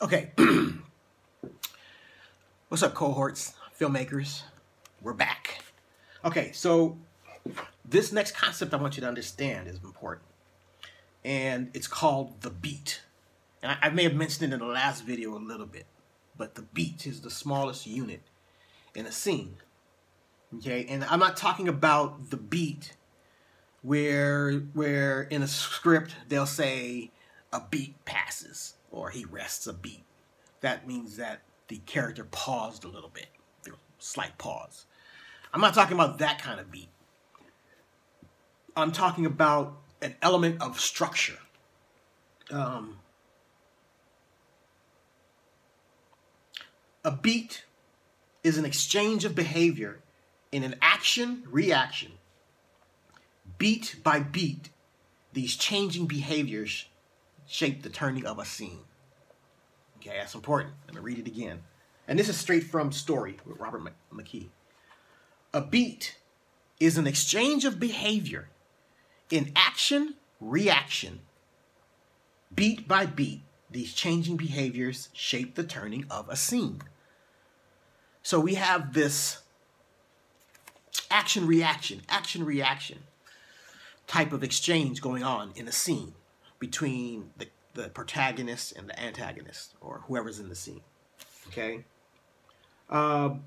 Okay, what's up, cohorts, filmmakers? We're back. Okay, so this next concept I want you to understand is important, and it's called the beat. And I may have mentioned it in the last video a little bit, but the beat is the smallest unit in a scene. Okay, and I'm not talking about the beat where in a script they'll say a beat passes or he rests a beat. That means that the character paused a little bit, slight pause. I'm not talking about that kind of beat. I'm talking about an element of structure. A beat is an exchange of behavior in an action-reaction. Beat by beat, these changing behaviors shape the turning of a scene. Okay, that's important. Let me read it again. And this is straight from Story with Robert McKee. A beat is an exchange of behavior in action-reaction. Beat by beat, these changing behaviors shape the turning of a scene. So we have this action-reaction type of exchange going on in a scene between the protagonist and the antagonist, or whoever's in the scene. Okay? And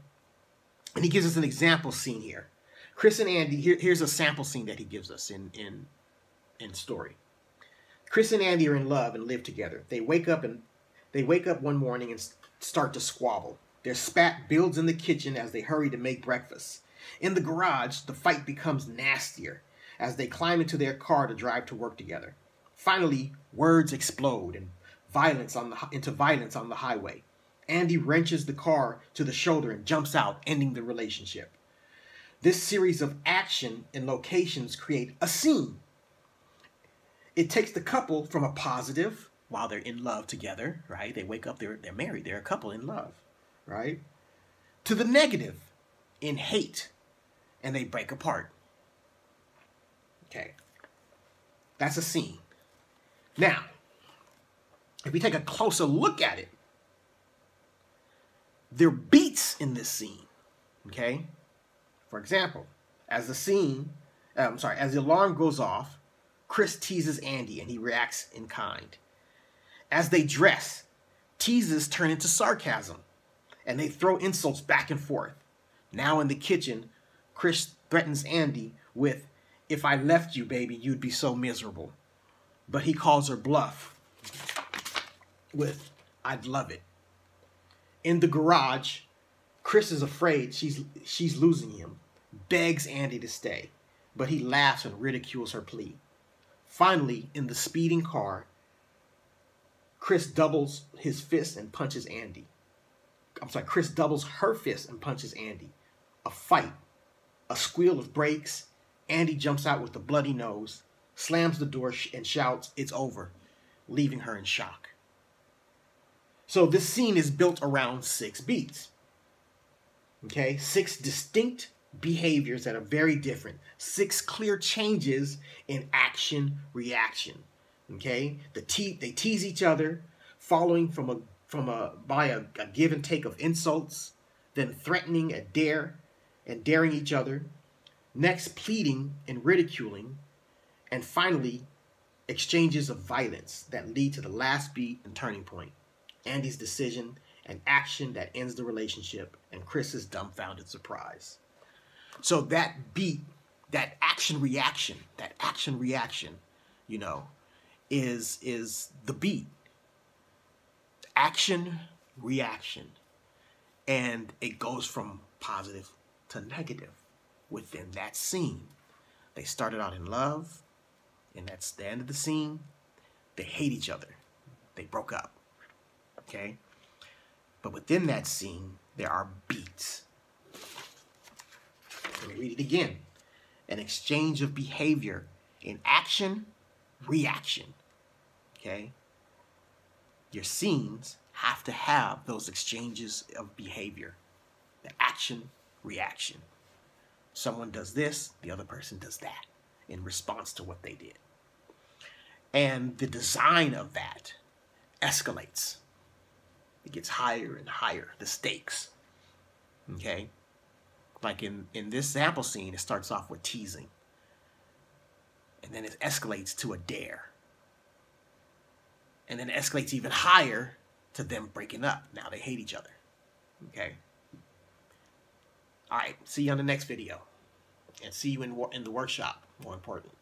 he gives us an example scene here. Chris and Andy, here's a sample scene that he gives us in Story. Chris and Andy are in love and live together. They wake up one morning and start to squabble. Their spat builds in the kitchen as they hurry to make breakfast. In the garage, the fight becomes nastier as they climb into their car to drive to work together. Finally, words explode and violence on the highway. Andy wrenches the car to the shoulder and jumps out, ending the relationship. This series of action and locations create a scene. It takes the couple from a positive, while they're in love together, right? They wake up, they're married, they're a couple in love, right? To the negative, in hate, and they break apart. Okay, that's a scene. Now, if we take a closer look at it, there are beats in this scene, okay? For example, as the alarm goes off, Chris teases Andy and he reacts in kind. As they dress, teases turn into sarcasm and they throw insults back and forth. Now in the kitchen, Chris threatens Andy with, "If I left you, baby, you'd be so miserable." But he calls her bluff with, "I'd love it." In the garage, Chris is afraid she's losing him, begs Andy to stay, but he laughs and ridicules her plea. Finally, in the speeding car, Chris doubles his fist and punches Andy. Chris doubles her fist and punches Andy. A fight, a squeal of brakes. Andy jumps out with a bloody nose, slams the door and shouts, "It's over," leaving her in shock. So this scene is built around 6 beats. Okay, 6 distinct behaviors that are very different. 6 clear changes in action-reaction. Okay, they tease each other, following by a give and take of insults, then threatening and daring each other. Next, pleading and ridiculing, and finally, exchanges of violence that lead to the last beat and turning point. Andy's decision and action that ends the relationship, and Chris's dumbfounded surprise. So that beat, that action-reaction, you know, is the beat. Action-reaction. And it goes from positive to negative within that scene. They started out in love, and that's the end of the scene. They hate each other. They broke up. Okay? But within that scene, there are beats. Let me read it again. An exchange of behavior in action-reaction. Okay? Your scenes have to have those exchanges of behavior. The action-reaction. Someone does this, the other person does that in response to what they did. And the design of that escalates. It gets higher and higher, the stakes. Okay? Like in this sample scene, it starts off with teasing. And then it escalates to a dare. And then it escalates even higher to them breaking up. Now they hate each other. Okay? All right. See you on the next video. And see you in the workshop, more important.